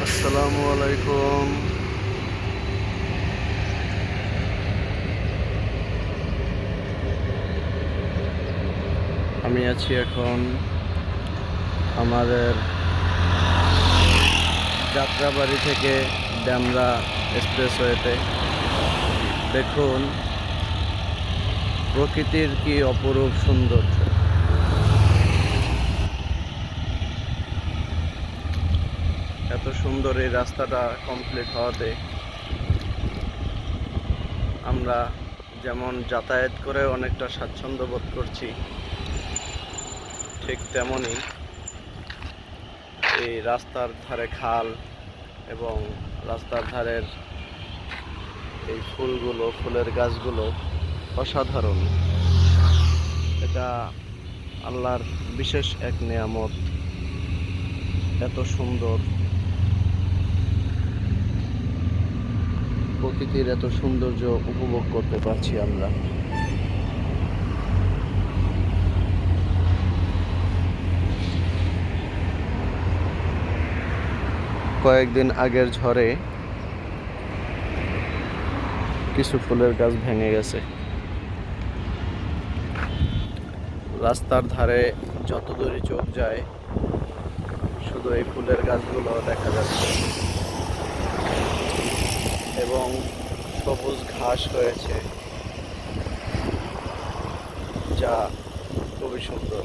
আসসালামু আলাইকুম। আমি আছি এখন আমাদের যাত্রাবাড়ি থেকে ড্যামরা এক্সপ্রেসওয়েতে। দেখুন প্রকৃতির কি অপরূপ সৌন্দর্য। এত সুন্দর এই রাস্তাটা কমপ্লিট হওয়াতে আমরা যেমন যাতায়াত করে অনেকটা স্বাচ্ছন্দ্য বোধ করছি, ঠিক তেমনই এই রাস্তার ধারে খাল এবং রাস্তার ধারের এই ফুলের গাছগুলো অসাধারণ। এটা আল্লাহর বিশেষ এক নেয়ামত। এত সুন্দর প্রকৃতির এত সৌন্দর্য উপভোগ করতে পারছি আমরা। কয়েকদিন আগের ঝড়ে কিছু ফুলের গাছ ভেঙে গেছে। রাস্তার ধারে যত দূরে চোখ যায় শুধু এই ফুলের গাছগুলো দেখা যাচ্ছে এবং সবুজ ঘাস হয়েছে, যা খুবই সুন্দর।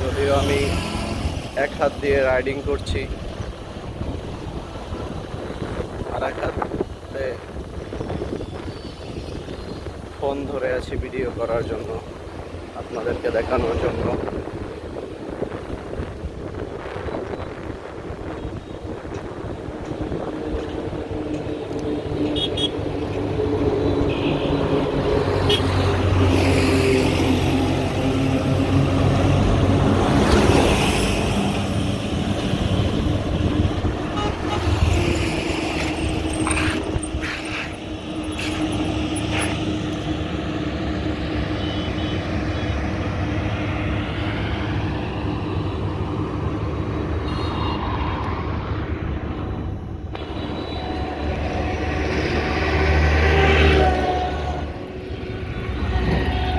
যদিও আমি এক হাত দিয়ে রাইডিং করছি, আর এক হাতে ফোন ধরে আছি ভিডিও করার জন্য, আপনাদেরকে দেখানোর জন্য।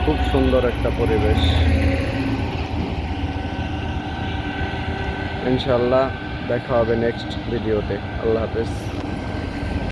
খুব সুন্দর একটা পরিবেশ। ইনশাআল্লাহ দেখা হবে নেক্সট ভিডিওতে। আল্লাহ হাফেজ।